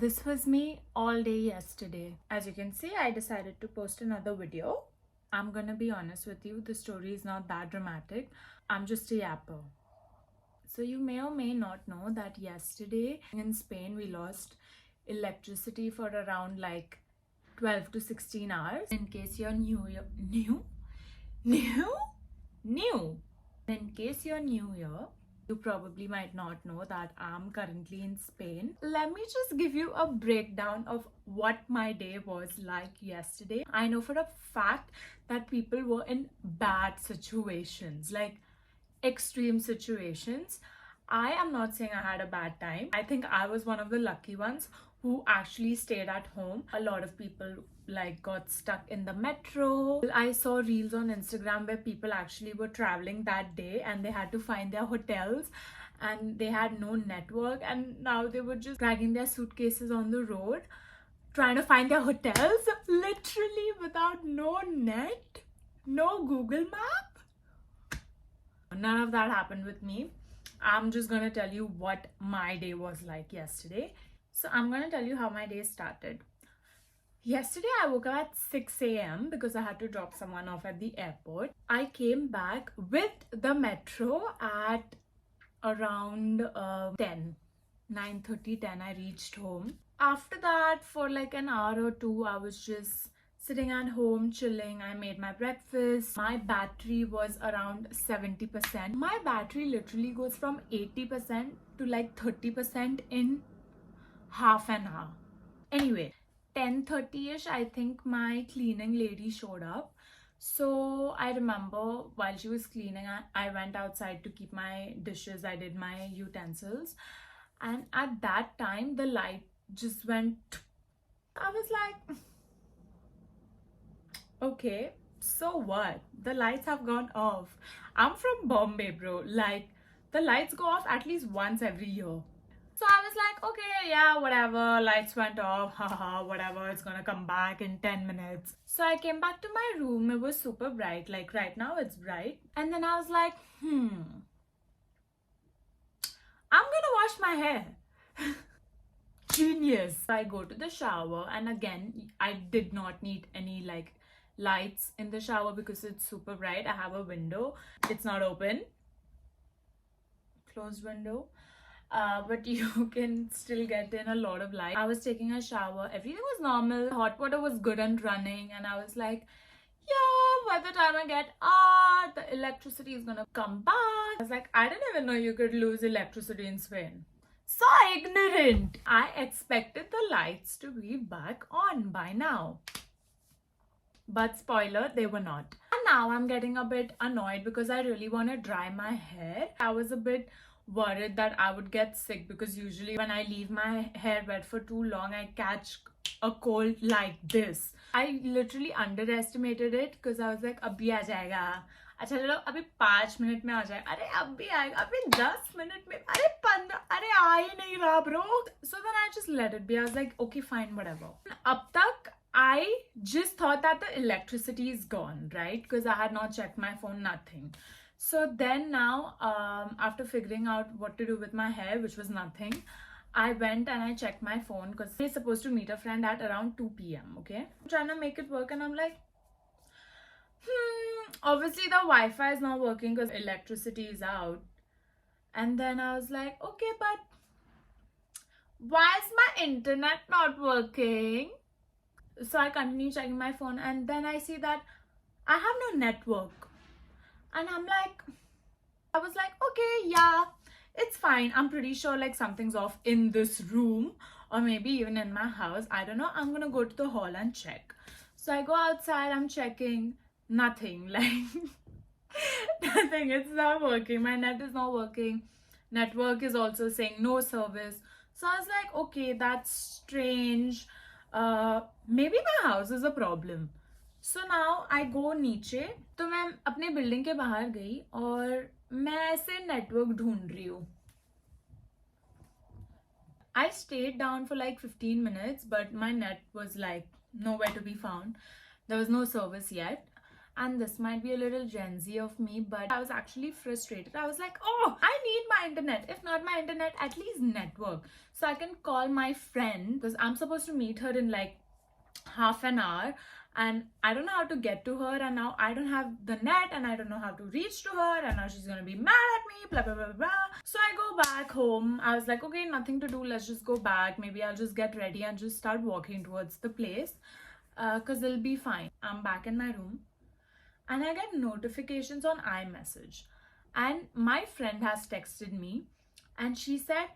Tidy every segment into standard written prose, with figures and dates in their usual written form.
This was me all day yesterday. As you can see, I decided to post another video. I'm gonna be honest with you, the story is not that dramatic. I'm just a yapper. So you may or may not know that yesterday in Spain we lost electricity for around like 12 to 16 hours. In case you're new. In case you're new here, you probably might not know that I'm currently in Spain. Let me just give you a breakdown of what my day was like yesterday. I know for a fact that people were in bad situations, like extreme situations. I am not saying I had a bad time. I think I was one of the lucky ones who actually stayed at home. A lot of people like got stuck in the metro. I saw reels on Instagram where people actually were traveling that day and they had to find their hotels and they had no network, and now they were just dragging their suitcases on the road trying to find their hotels, literally without no net, no Google Map. None of that happened with me. I'm just gonna tell you what my day was like yesterday. So I'm gonna tell you how my day started. Yesterday I woke up at 6 a.m. because I had to drop someone off at the airport. I came back with the metro at around 9:30, 10. I reached home. After that, for like an hour or two, I was just sitting at home chilling. I made my breakfast. My battery was around 70%. My battery literally goes from 80% to like 30% in half an hour. Anyway, 10:30ish, I think my cleaning lady showed up. So I remember while she was cleaning, I went outside to keep my dishes. I did my utensils, and at that time the light just went. I was like, okay, so what? The lights have gone off. I'm from Bombay, bro. Like, the lights go off at least once every year. So I was like, okay, yeah, whatever, lights went off, haha, whatever, it's gonna come back in 10 minutes. So I came back to my room. It was super bright, like right now it's bright. And then I was like, I'm gonna wash my hair. Genius. I go to the shower, and again, I did not need any like lights in the shower because it's super bright. I have a window, it's not open, closed window. But you can still get in a lot of light. I was taking a shower, everything was normal, hot water was good and running, and I was like, yeah, by the time I get out, the electricity is gonna come back. I was like, I didn't even know you could lose electricity in Spain. So ignorant. I expected the lights to be back on by now. But spoiler, they were not. And now I'm getting a bit annoyed because I really want to dry my hair. I was a bit worried that I would get sick because usually when I leave my hair wet for too long, I catch a cold like this. I literally underestimated it because I was like, abhi aa jayega. अच्छा चलो अभी 5 minute में आ जाए. अरे अभी आएगा, अभी 10 minute में, अरे 15, अरे आ ही नहीं रहा bro. So then I just let it be. I was like, okay, fine, whatever. अब तक I just thought that the electricity is gone, right? Because I had not checked my phone, nothing. So then now, after figuring out what to do with my hair, which was nothing, I went and I checked my phone because we're supposed to meet a friend at around 2 p.m. Okay, I'm trying to make it work, and I'm like, obviously the Wi-Fi is not working because electricity is out. And then I was like, okay, but why is my internet not working? So I continue checking my phone, and then I see that I have no network. And I'm like, I was like, okay, yeah, it's fine. I'm pretty sure like something's off in this room or maybe even in my house. I don't know. I'm gonna go to the hall and check. So I go outside, I'm checking, nothing, like nothing. It's not working. My net is not working. Network is also saying no service. So I was like, okay, that's strange. Maybe my house is a problem. So now I go नीचे. तो मैं अपने building के बाहर गई और मैं ऐसे नेटवर्क ढूंढ रही हूँ. I stayed down for like 15 minutes, but my net was like nowhere to be found. There was no service yet. And this might be a little Gen Z of me, but I was actually frustrated. I was like, oh, I need my internet. If not my internet, at least network. So I can call my friend, because I'm supposed to meet her in like half an hour, and I don't know how to get to her, and now I don't have the net, and I don't know how to reach to her, and now she's gonna be mad at me, blah blah blah blah. So I go back home. I was like, okay, nothing to do, let's just go back. Maybe I'll just get ready and just start walking towards the place, because it'll be fine. I'm back in my room, and I get notifications on iMessage, and my friend has texted me, and she said,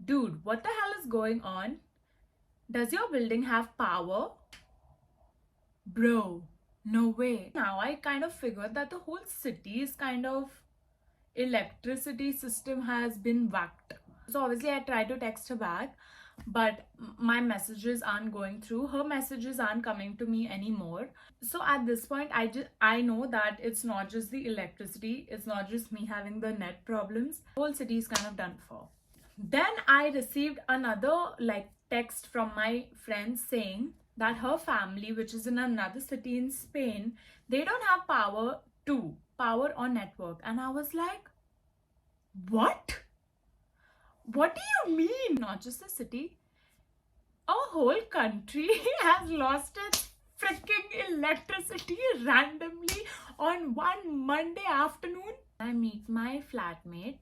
dude, what the hell is going on? Does your building have power? Bro, no way. Now I kind of figured that the whole city's kind of electricity system has been whacked. So obviously I tried to text her back, but my messages aren't going through. Her messages aren't coming to me anymore. So at this point, I know that it's not just the electricity, it's not just me having the net problems. The whole city is kind of done for. Then I received another like text from my friend saying that her family, which is in another city in Spain, they don't have power or network. And I was like, what? What do you mean? Not just a city, a whole country has lost its freaking electricity randomly on one Monday afternoon. I meet my flatmate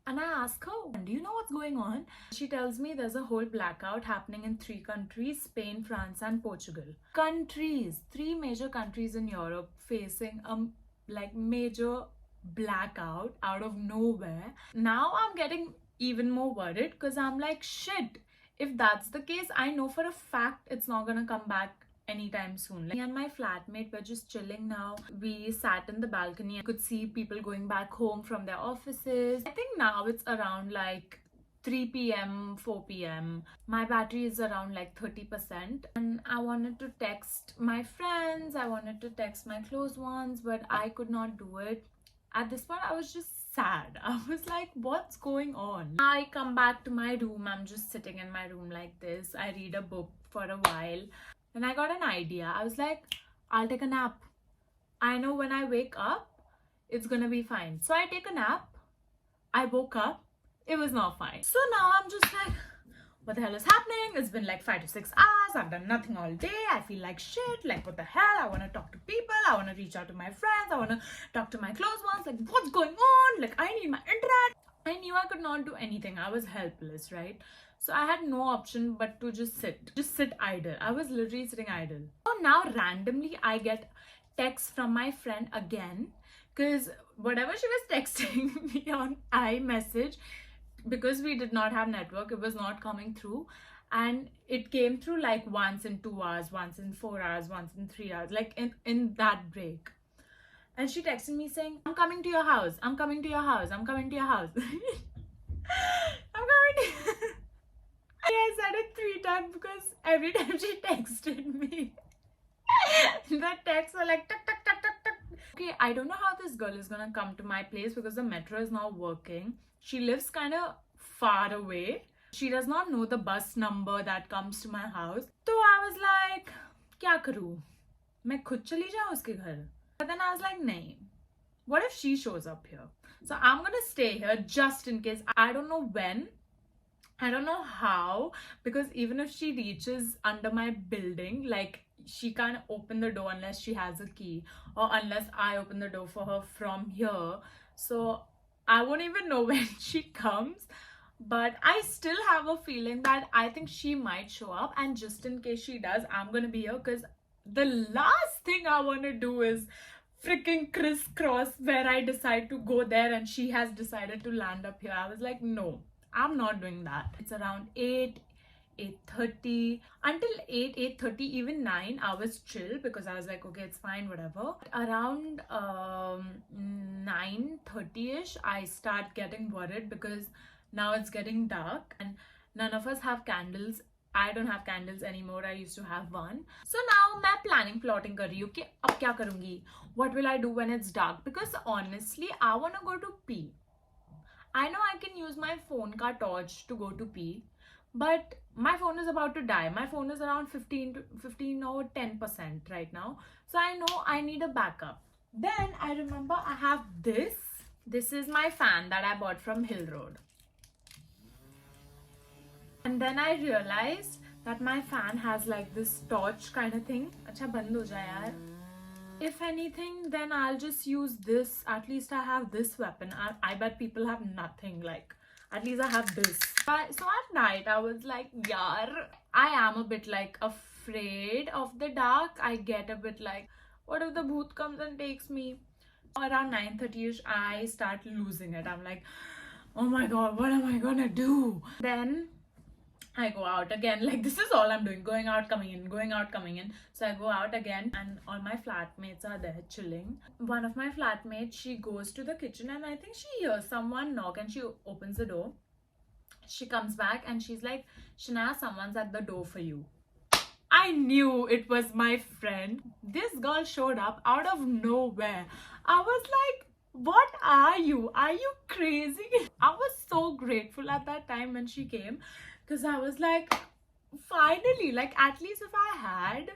and I ask her, do you know what's going on? She tells me there's a whole blackout happening in 3 countries, Spain, France and Portugal. Countries, 3 major countries in Europe facing a like major blackout out of nowhere. Now I'm getting even more worried because I'm like, shit, if that's the case, I know for a fact it's not gonna come back anytime soon. Like, me and my flatmate were just chilling now. We sat in the balcony. I could see people going back home from their offices. I think now it's around like 3 p.m, 4 p.m. My battery is around like 30%. And I wanted to text my friends. I wanted to text my close ones, but I could not do it. At this point, I was just sad. I was like, what's going on? I come back to my room. I'm just sitting in my room like this. I read a book for a while. And I got an idea. I was like, I'll take a nap. I know when I wake up, it's gonna be fine. So I take a nap. I woke up. It was not fine. So now I'm just like, what the hell is happening? It's been like 5 to 6 hours. I've done nothing all day. I feel like shit. Like, what the hell? I want to talk to people. I want to reach out to my friends. I want to talk to my close ones. Like, what's going on? Like, I need my internet. I knew I could not do anything. I was helpless, right? So I had no option but to just sit idle. I was literally sitting idle. So now randomly I get texts from my friend again, because whatever she was texting me on iMessage, because we did not have network, it was not coming through, and it came through like once in 2 hours, once in 4 hours, once in 3 hours, like in that break. And she texted me saying, I'm coming to your house, I'm coming to your house, I'm coming to your house. I'm coming to I said it 3 times because every time she texted me, the texts were like tuk tuk tuk tuk tuk. Okay, I don't know how this girl is gonna come to my place because the metro is not working. She lives kind of far away. She does not know the bus number that comes to my house. So I was like, क्या करूँ? मैं खुद चली जाऊँ उसके घर? But then I was like, नहीं. What if she shows up here? So I'm gonna stay here just in case. I don't know when. I don't know how, because even if she reaches under my building, like, she can't open the door unless she has a key, or unless I open the door for her from here. So I won't even know when she comes, but I still have a feeling that I think she might show up, and just in case she does, I'm gonna be here, because the last thing I want to do is freaking crisscross where I decide to go there and she has decided to land up here. I was like, no, I'm not doing that. It's around 8:30. Until 8:30, even 9, I was chill because I was like, okay, it's fine, whatever. Around 9:30ish, I start getting worried because now it's getting dark and none of us have candles. I don't have candles anymore. I used to have one. So now I'm plotting कर रही हूँ कि अब क्या करूँगी? What will I do when it's dark? Because honestly, I want to go to pee. I know I can use my phone ka torch to go to pee, but my phone is about to die. My phone is around 15 or 10% right now. So I know I need a backup. Then I remember I have this. This is my fan that I bought from Hill Road. And then I realized that my fan has like this torch kind of thing. Acha band ho jaya yaar. If anything, then I'll just use this. At least I have this weapon. I bet people have nothing. Like, at least I have this. So at night, I was like, yaar, I am a bit like afraid of the dark. I get a bit like, what if the bhoot comes and takes me? Around 9:30ish, I start losing it. I'm like, oh my god, what am I gonna do? Then I go out again. Like, this is all I'm doing, going out, coming in, going out, coming in. So I go out again, and all my flatmates are there chilling. One of my flatmates, she goes to the kitchen, and I think she hears someone knock, and she opens the door. She comes back and she's like, Shania, someone's at the door for you. I knew it was my friend. This girl showed up out of nowhere. I was like, what are you? Are you crazy? I was so grateful at that time when she came, because I was like, finally, like, at least if I had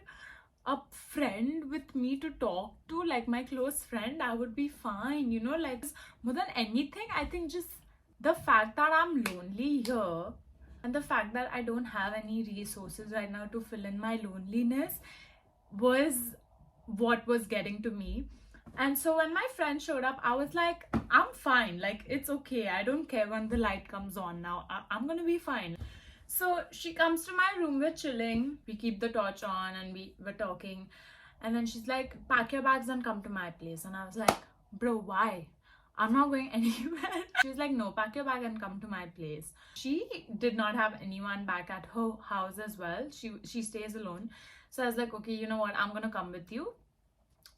a friend with me to talk to, like my close friend, I would be fine, you know. Like, more than anything, I think just the fact that I'm lonely here and the fact that I don't have any resources right now to fill in my loneliness was what was getting to me. And so when my friend showed up, I was like, I'm fine, like, it's okay, I don't care when the light comes on now, I'm gonna be fine. So she comes to my room, we're chilling, we keep the torch on and we're talking, and then she's like, pack your bags and come to my place. And I was like, bro, why? I'm not going anywhere. She was like, no, pack your bag and come to my place. She did not have anyone back at her house as well. She stays alone. So I was like, okay, you know what, I'm gonna come with you.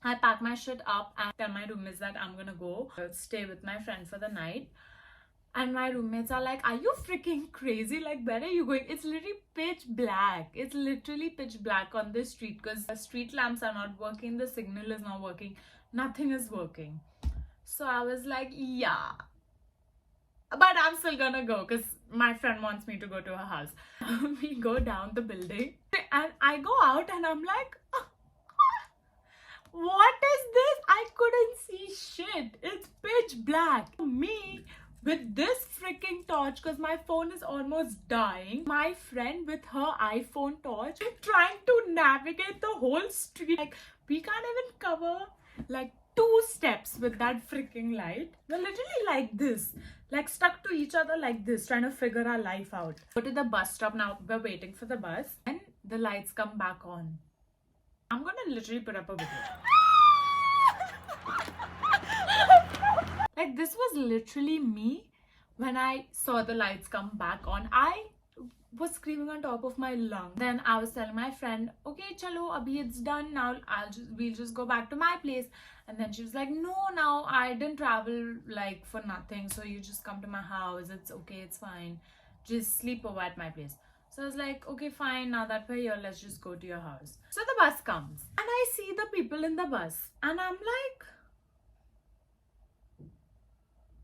I pack my shit up and tell my roommates that I'm gonna go stay with my friend for the night. And my roommates are like, are you freaking crazy? Like, where are you going? It's literally pitch black. It's literally pitch black on this street because the street lamps are not working, the signal is not working, nothing is working. So I was like, yeah, but I'm still gonna go because my friend wants me to go to her house. We go down the building and I go out and I'm like, what is this? I couldn't see shit. It's pitch black. Me with this freaking torch because my phone is almost dying. My friend with her iPhone torch trying to navigate the whole street. Like, we can't even cover like 2 steps with that freaking light. We're literally like this, like stuck to each other like this, trying to figure our life out. Go to the bus stop now. We're waiting for the bus and the lights come back on. I'm gonna literally put up a video. Like, this was literally me when I saw the lights come back on. I was screaming on top of my lungs. Then I was telling my friend, okay, chalo, abhi it's done now. We'll just go back to my place. And then she was like, no, now I didn't travel like for nothing. So you just come to my house. It's okay, it's fine. Just sleep over at my place. So I was like, okay, fine. Now that we're here, let's just go to your house. So the bus comes and I see the people in the bus and I'm like,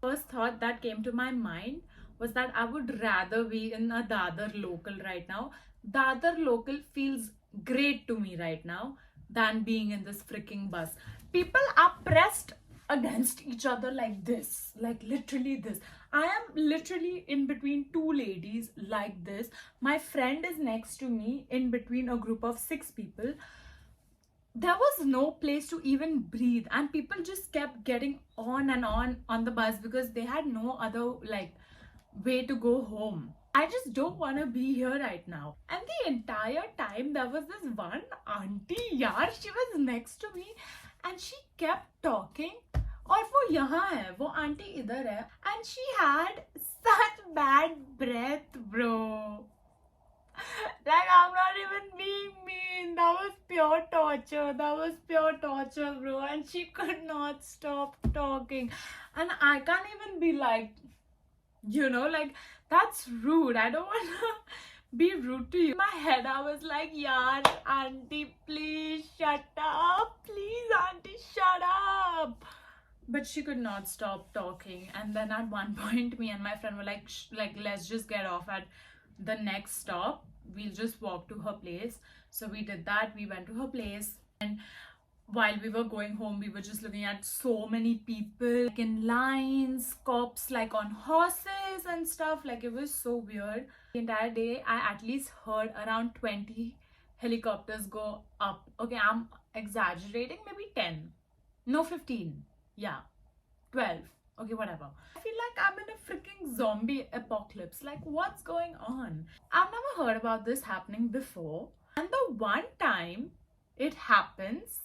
first thought that came to my mind was that I would rather be in a Dadar local right now. Dadar local feels great to me right now than being in this freaking bus. People are pressed against each other like this, like literally this. I am literally in between 2 ladies like this. My friend is next to me in between a group of 6 people. There was no place to even breathe and people just kept getting on and on the bus because they had no other like way to go home. I just don't want to be here right now. And the entire time there was this one auntie, yaar, she was next to me and she kept talking. और वो यहाँ है, वो aunty इधर है, and she had such bad breath, bro. Like, I'm not even being mean. That was pure torture. That was pure torture, bro. And she could not stop talking. And I can't even be like, you know, like, that's rude. I don't want to be rude to you. In my head, I was like, yaar, auntie, please shut up. Please, auntie, shut up. But she could not stop talking. And then at one point, me and my friend were like, let's just get off at the next stop. We'll just walk to her place. So we did that. We went to her place. And while we were going home, we were just looking at so many people like in lines, cops like on horses and stuff. Like it was so weird. The entire day, I at least heard around 20 helicopters go up. Okay, I'm exaggerating, maybe 10. No, 15. Yeah, 12. Okay, whatever. I feel like I'm in a freaking zombie apocalypse. Like, what's going on? I've never heard about this happening before. And the one time it happens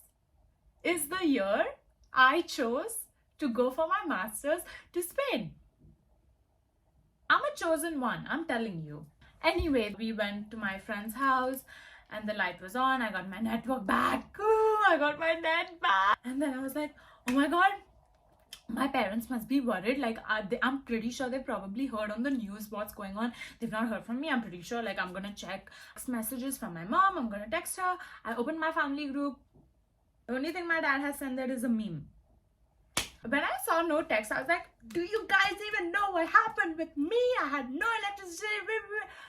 is the year I chose to go for my master's to Spain. I'm a chosen one, I'm telling you. Anyway, we went to my friend's house and the light was on. I got my network back. Ooh, I got my net back. And then I was like, oh my god, my parents must be worried. Like, I'm pretty sure they probably heard on the news what's going on. They've not heard from me. I'm pretty sure. Like, I'm gonna check messages from my mom. I'm gonna text her. I opened my family group. The only thing my dad has sent there is a meme. When I saw no text, I was like, do you guys even know what happened with me? I had no electricity.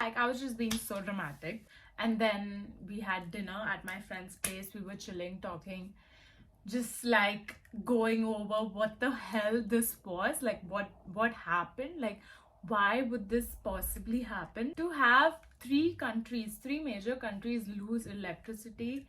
Like, I was just being so dramatic. And then we had dinner at my friend's place. We were chilling, talking, just like going over what the hell this was. Like, what happened? Like, why would this possibly happen? To have three major countries lose electricity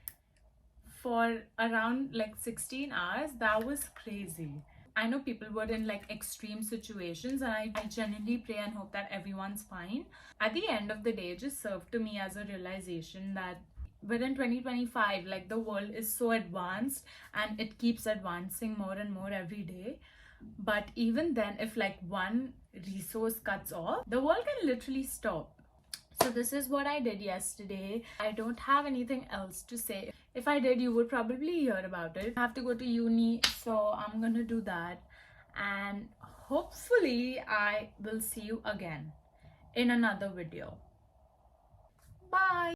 for around like 16 hours, that was crazy. I know people were in like extreme situations, and I genuinely pray and hope that everyone's fine. At the end of the day, it just served to me as a realization that within 2025, like, the world is so advanced and it keeps advancing more and more every day. But even then, if like one resource cuts off, the world can literally stop. So this is what I did yesterday. I don't have anything else to say. If I did, you would probably hear about it. I have to go to uni, so I'm gonna do that. And hopefully I will see you again in another video.